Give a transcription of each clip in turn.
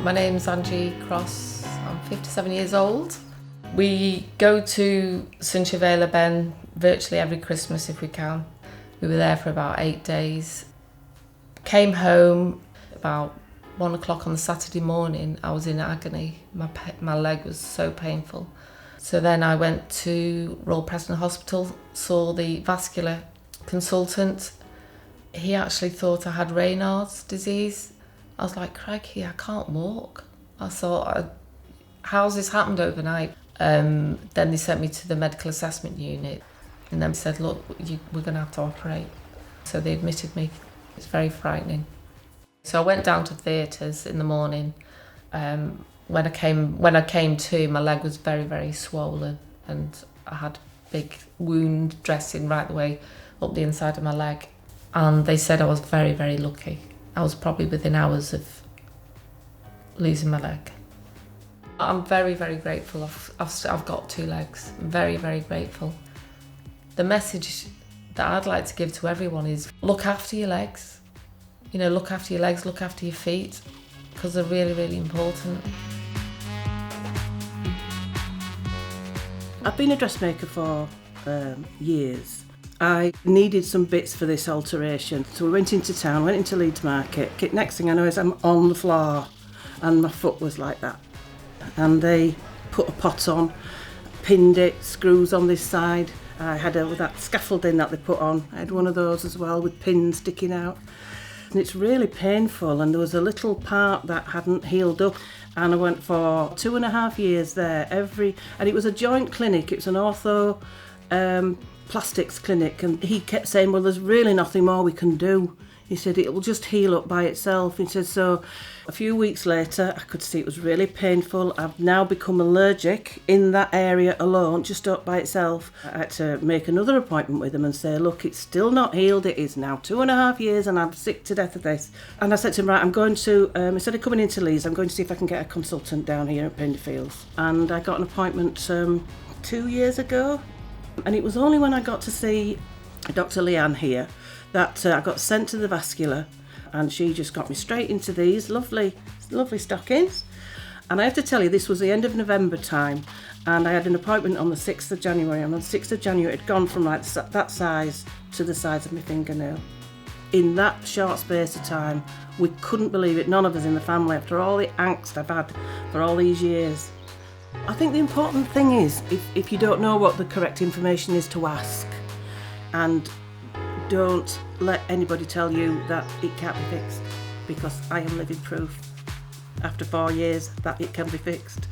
My name's Angie Cross. I'm 57 years old. We go to St Vela Ben virtually every Christmas if we can. We were there for about 8 days. Came home about 1 o'clock on the Saturday morning. I was in agony. My leg was so painful. So then I went to Royal Preston Hospital, saw the vascular consultant. He actually thought I had Raynaud's disease. I was like, crikey, I can't walk. I thought, how's this happened overnight? Then they sent me to the medical assessment unit and then said, look, we're going to have to operate. So they admitted me. It's very frightening. So I went down to theatres in the morning. When I came to, my leg was very, very swollen and I had a big wound dressing right the way up the inside of my leg. And they said I was very, very lucky. I was probably within hours of losing my leg. I'm very, very grateful. I've got 2 legs. I'm very, very grateful. The message that I'd like to give to everyone is look after your legs. You know, look after your legs, look after your feet, because they're really, really important. I've been a dressmaker for years. I needed some bits for this alteration, so we went into town, went into Leeds Market. Next thing I know is I'm on the floor and my foot was like that. And they put a pot on, pinned it, screws on this side. I had that scaffolding that they put on. I had one of those as well with pins sticking out. And it's really painful, and there was a little part that hadn't healed up. And I went for 2.5 years there, and it was a joint clinic. It was an ortho plastics clinic, and he kept saying, well, there's really nothing more we can do. He said it will just heal up by itself. He said, so a few weeks later I could see it was really painful. I've now become allergic in that area alone, just up by itself. I had to make another appointment with him and say, look, it's still not healed. It is now 2.5 years and I'm sick to death of this. And I said to him, right, I'm going to, instead of coming into Leeds, I'm going to see if I can get a consultant down here at Penderfields. And I got an appointment 2 years ago. And it was only when I got to see Dr. Leanne here that I got sent to the vascular, and she just got me straight into these lovely stockings. And I have to tell you, this was the end of November time, and I had an appointment on the 6th of January, and on the 6th of January it had gone from like that size to the size of my fingernail. In that short space of time, we couldn't believe it, none of us in the family, after all the angst I've had for all these years. I think the important thing is, if you don't know what the correct information is, to ask, and don't let anybody tell you that it can't be fixed, because I am living proof after 4 years that it can be fixed.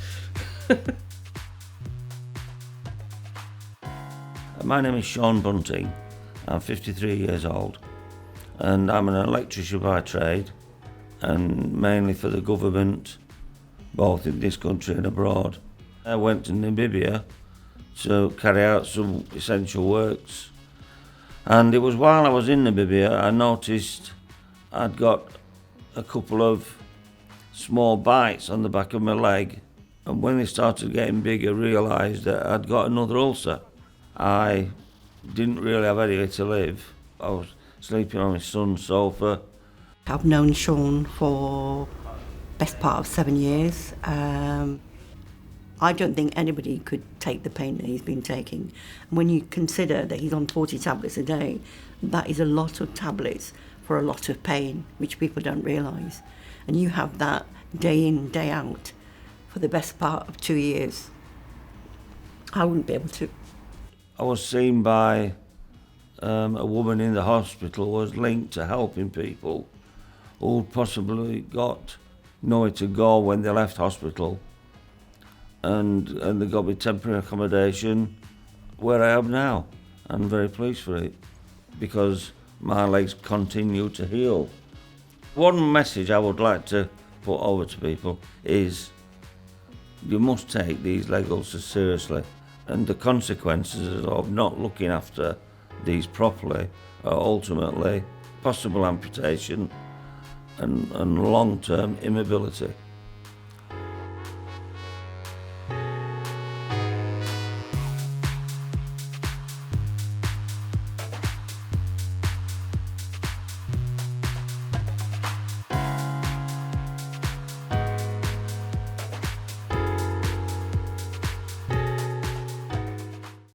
My name is Shaun Bunting. I'm 53 years old and I'm an electrician by trade, and mainly for the government, both in this country and abroad. I went to Namibia to carry out some essential works, and it was while I was in Namibia I noticed I'd got a couple of small bites on the back of my leg, and when they started getting big I realised that I'd got another ulcer. I didn't really have anywhere to live. I was sleeping on my son's sofa. I've known Shaun for best part of 7 years. I don't think anybody could take the pain that he's been taking. When you consider that he's on 40 tablets a day, that is a lot of tablets for a lot of pain, which people don't realise. And you have that day in, day out for the best part of 2 years. I wouldn't be able to. I was seen by a woman in the hospital who was linked to helping people who possibly got nowhere to go when they left hospital. And they got me temporary accommodation where I am now. I'm very pleased for it, because my legs continue to heal. One message I would like to put over to people is you must take these leg ulcers seriously, and the consequences of not looking after these properly are ultimately possible amputation and long-term immobility.